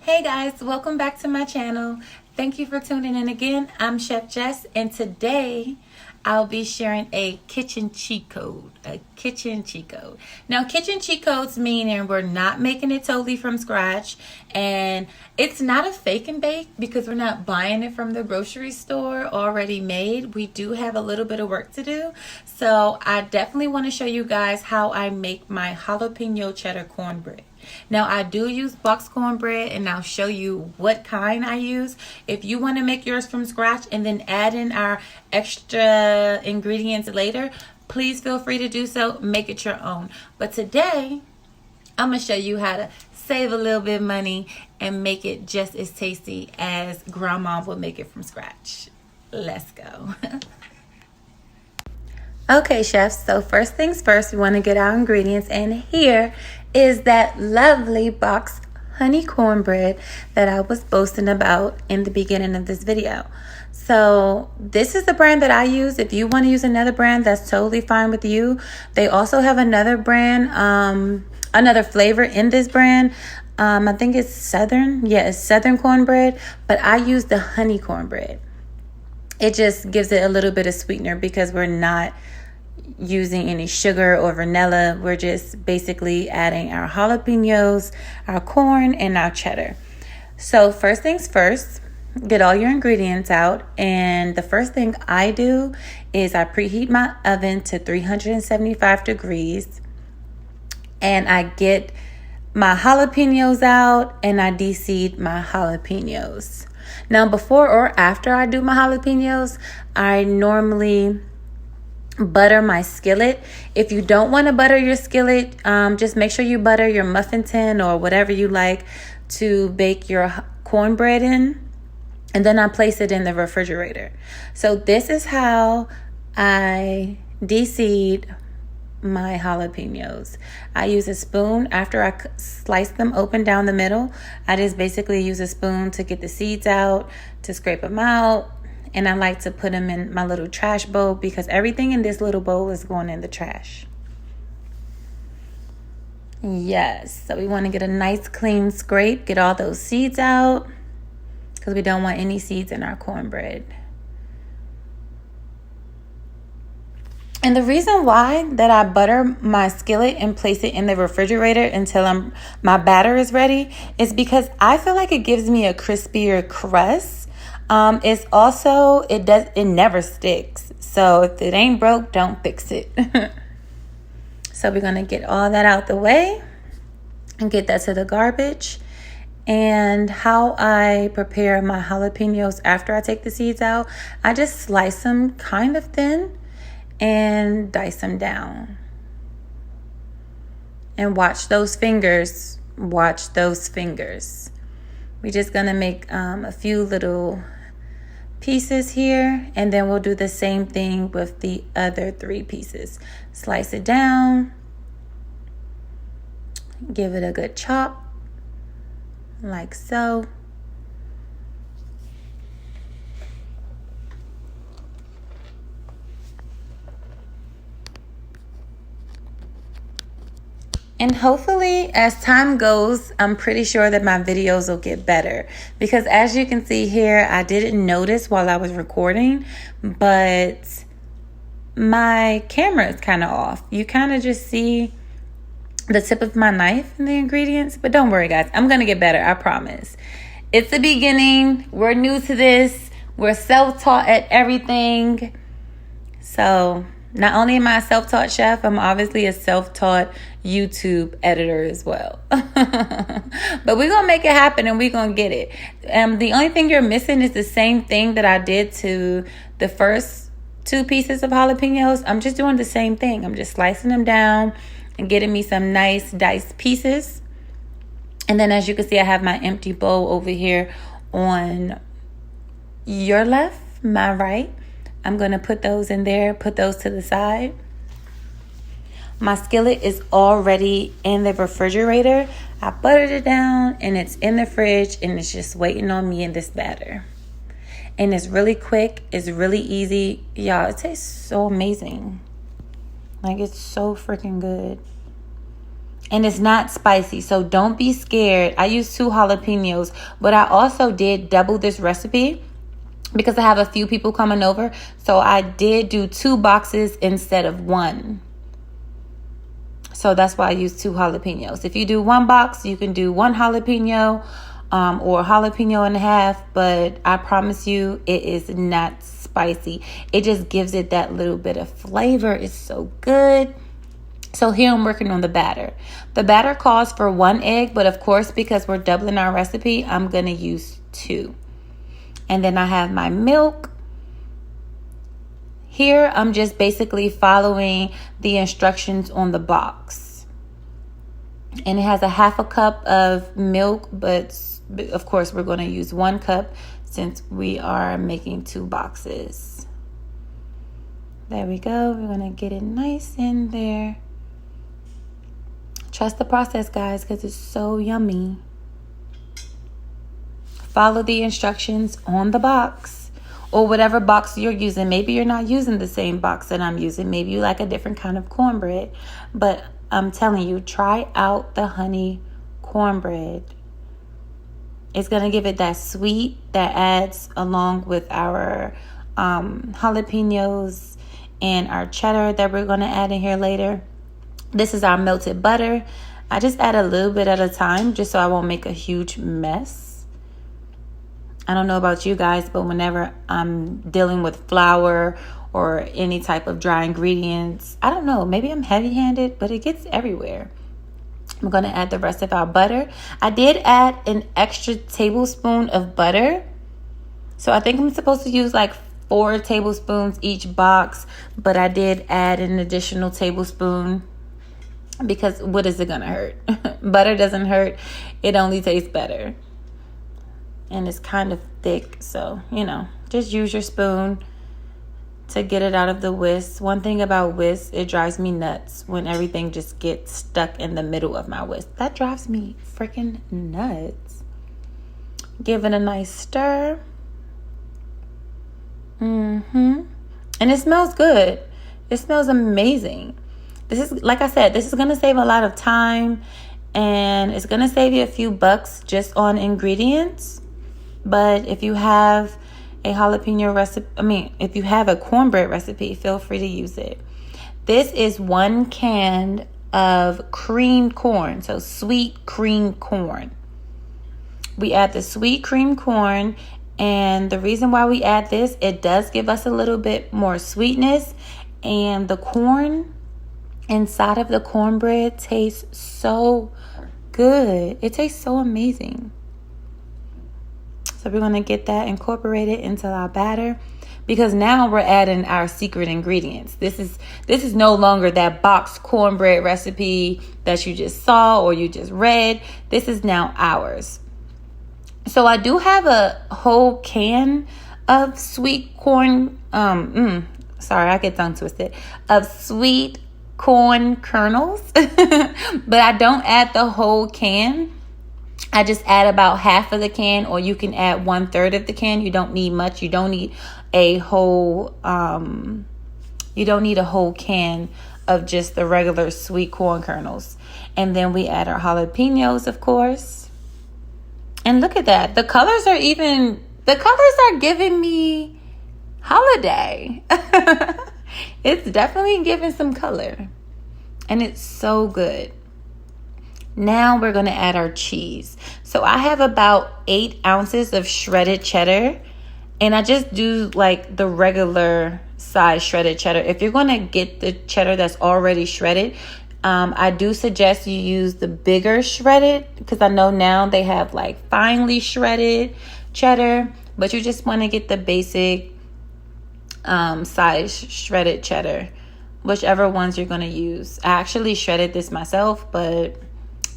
Hey guys, welcome back to my channel. Thank you for tuning in again. I'm Chef Jess, and today I'll be sharing a kitchen cheat code. Now, kitchen cheat codes meaning we're not making it totally from scratch, and it's not a fake and bake because we're not buying it from the grocery store already made. We do have a little bit of work to do. So I definitely want to show you guys how I make my jalapeno cheddar cornbread. Now, I do use boxed cornbread, and I'll show you what kind I use. If you want to make yours from scratch and then add in our extra ingredients later, please feel free to do so. Make it your own. But today, I'm going to show you how to save a little bit of money and make it just as tasty as grandma would make it from scratch. Let's go. Okay, chefs, so first things first, we want to get our ingredients, and here is that lovely boxed honey cornbread that I was boasting about in the beginning of this video. So this is the brand that I use. If you want to use another brand, that's totally fine with you. They also have another brand, another flavor in this brand. I think it's Southern. Yeah, it's Southern cornbread, but I use the honey cornbread. It just gives it a little bit of sweetener because we're not using any sugar or vanilla. We're just basically adding our jalapenos, our corn, and our cheddar. So first things first, get all your ingredients out, and the first thing I do is I preheat my oven to 375 degrees, and I get my jalapenos out and I deseed my jalapenos. Now, before or after I do my jalapenos, I normally butter my skillet. If you don't want to butter your skillet, just make sure you butter your muffin tin or whatever you like to bake your cornbread in, and then I place it in the refrigerator. So this is how I deseed my jalapenos. I use a spoon. After I slice them open down the middle, I just basically use a spoon to get the seeds out, to scrape them out. And I like to put them in my little trash bowl because everything in this little bowl is going in the trash. Yes, so we want to get a nice clean scrape, get all those seeds out because we don't want any seeds in our cornbread. And the reason why that I butter my skillet and place it in the refrigerator until my batter is ready is because I feel like it gives me a crispier crust. It's also, it never sticks. So if it ain't broke, don't fix it. So we're going to get all that out the way and get that to the garbage. And how I prepare my jalapenos after I take the seeds out, I just slice them kind of thin and dice them down. And watch those fingers. Watch those fingers. We're just going to make a few little pieces here, and then we'll do the same thing with the other 3 pieces. Slice it down, give it a good chop, like so. And hopefully, as time goes, I'm pretty sure that my videos will get better. Because as you can see here, I didn't notice while I was recording, but my camera is kind of off. You kind of just see the tip of my knife and the ingredients. But don't worry, guys. I'm going to get better. I promise. It's the beginning. We're new to this. We're self-taught at everything. So not only am I a self-taught chef, I'm obviously a self-taught YouTube editor as well. But we're going to make it happen and we're going to get it. The only thing you're missing is the same thing that I did to the first 2 pieces of jalapenos. I'm just doing the same thing. I'm just slicing them down and getting me some nice diced pieces. And then as you can see, I have my empty bowl over here on your left, my right. I'm going to put those in there, put those to the side. My skillet is already in the refrigerator. I buttered it down and it's in the fridge and it's just waiting on me in this batter. And it's really quick. It's really easy. Y'all, it tastes so amazing. Like, it's so freaking good. And it's not spicy, so don't be scared. I used 2 jalapenos, but I also did double this recipe because I have a few people coming over. So I did do 2 boxes instead of 1. So that's why I use 2 jalapenos. If you do 1 box, you can do 1 jalapeno or jalapeno and a half. But I promise you, it is not spicy. It just gives it that little bit of flavor. It's so good. So here I'm working on the batter. The batter calls for 1 egg, but of course, because we're doubling our recipe, I'm going to use 2. And then I have my milk. Here, I'm just basically following the instructions on the box. And it has a 1/2 cup of milk, but of course, we're going to use 1 cup since we are making 2 boxes. There we go. We're going to get it nice in there. Trust the process, guys, because it's so yummy. Follow the instructions on the box or whatever box you're using. Maybe you're not using the same box that I'm using. Maybe you like a different kind of cornbread. But I'm telling you, try out the honey cornbread. It's going to give it that sweet that adds along with our jalapenos and our cheddar that we're going to add in here later. This is our melted butter. I just add a little bit at a time just so I won't make a huge mess. I don't know about you guys, but whenever I'm dealing with flour or any type of dry ingredients, I don't know, maybe I'm heavy-handed, but it gets everywhere. I'm going to add the rest of our butter. I did add an extra tablespoon of butter. So I think I'm supposed to use like 4 tablespoons each box, but I did add an additional tablespoon. Because what is it gonna hurt? Butter doesn't hurt. It only tastes better. And it's kind of thick. So, just use your spoon to get it out of the whisk. One thing about whisk, it drives me nuts when everything just gets stuck in the middle of my whisk. That drives me freaking nuts. Give it a nice stir. And it smells good. It smells amazing. This is, like I said, this is going to save a lot of time and it's going to save you a few bucks just on ingredients. But if you have a jalapeno recipe, if you have a cornbread recipe, feel free to use it. This is 1 can of creamed corn, so sweet creamed corn. We add the sweet creamed corn, and the reason why we add this, it does give us a little bit more sweetness, and the corn inside of the cornbread tastes so good. It tastes so amazing. So we're going to get that incorporated into our batter because now we're adding our secret ingredients. This is no longer that boxed cornbread recipe that you just saw or you just read. This is now ours. So I do have a whole can of sweet corn sorry, I get tongue twisted. Of sweet corn kernels, but I don't add the whole can. I just add about half of the can, or you can add 1/3 of the can. You don't need much. You don't need a whole can of just the regular sweet corn kernels. And then we add our jalapenos, of course. And look at that. The colors are giving me holiday. It's definitely giving some color. And it's so good. Now we're going to add our cheese. So I have about 8 ounces of shredded cheddar. And I just do like the regular size shredded cheddar. If you're going to get the cheddar that's already shredded, I do suggest you use the bigger shredded. Because I know now they have like finely shredded cheddar. But you just want to get the basic size shredded cheddar, whichever ones you're going to use. I actually shredded this myself, but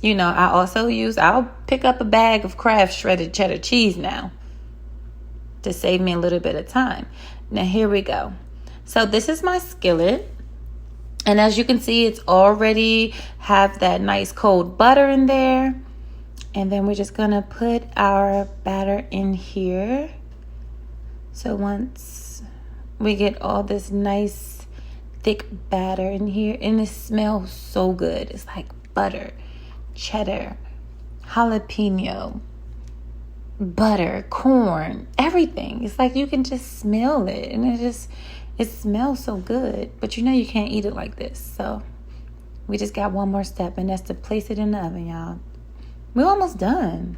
I'll pick up a bag of Kraft shredded cheddar cheese now to save me a little bit of time. Now here we go. So this is my skillet, and as you can see, it's already have that nice cold butter in there. And then we're just going to put our batter in here. So once we get all this nice thick batter in here, and it smells so good. It's like butter, cheddar, jalapeno, butter, corn, everything. It's like you can just smell it, and it smells so good. But you know you can't eat it like this. So we just got one more step, and that's to place it in the oven, y'all. We're almost done.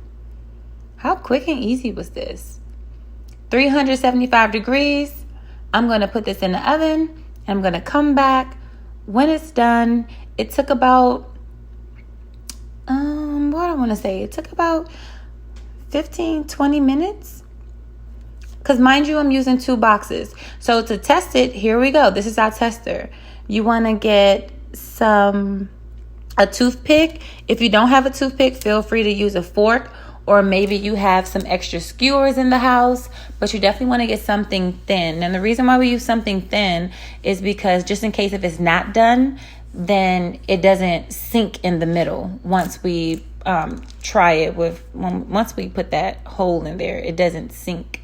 How quick and easy was this? 375 degrees. I'm going to put this in the oven. I'm going to come back. When it's done, it took about, what I want to say, it took about 15, 20 minutes. Because mind you, I'm using 2 boxes. So to test it, here we go. This is our tester. You want to get a toothpick. If you don't have a toothpick, feel free to use a fork, or maybe you have some extra skewers in the house, but you definitely want to get something thin. And the reason why we use something thin is because just in case if it's not done, then it doesn't sink in the middle. Once we try it once we put that hole in there, it doesn't sink.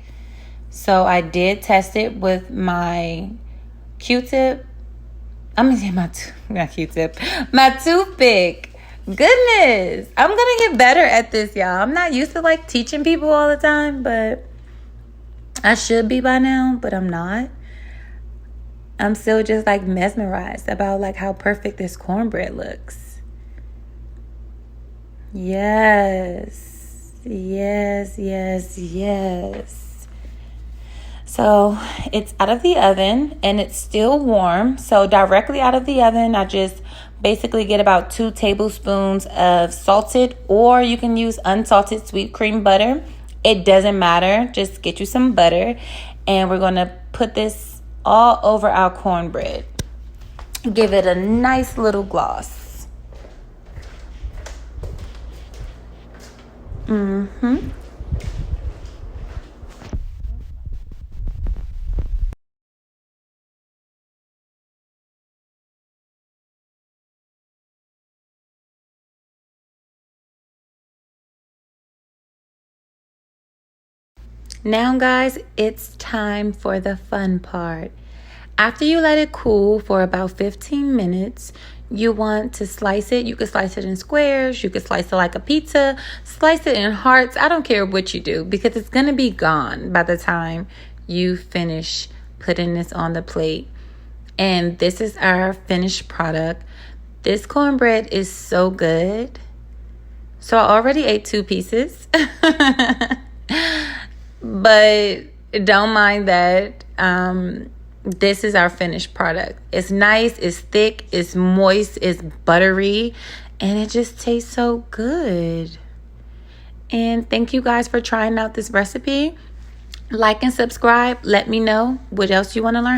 So I did test it with my Q-tip. I'm gonna say my toothpick. Goodness, I'm gonna get better at this, y'all. I'm not used to like teaching people all the time, but I should be by now, but I'm not. I'm still just like mesmerized about like how perfect this cornbread looks. Yes, yes, yes, yes. So it's out of the oven and it's still warm. So directly out of the oven, I just basically get about 2 tablespoons of salted, or you can use unsalted sweet cream butter. It doesn't matter. Just get you some butter. And we're going to put this all over our cornbread. Give it a nice little gloss. Now, guys, it's time for the fun part. After you let it cool for about 15 minutes, you want to slice it. You could slice it in squares. You could slice it like a pizza. Slice it in hearts. I don't care what you do because it's going to be gone by the time you finish putting this on the plate. And this is our finished product. This cornbread is so good. So I already ate 2 pieces. But don't mind that. This is our finished product. It's nice, it's thick, it's moist, it's buttery, and it just tastes so good. And thank you guys for trying out this recipe. Like and subscribe. Let me know what else you want to learn.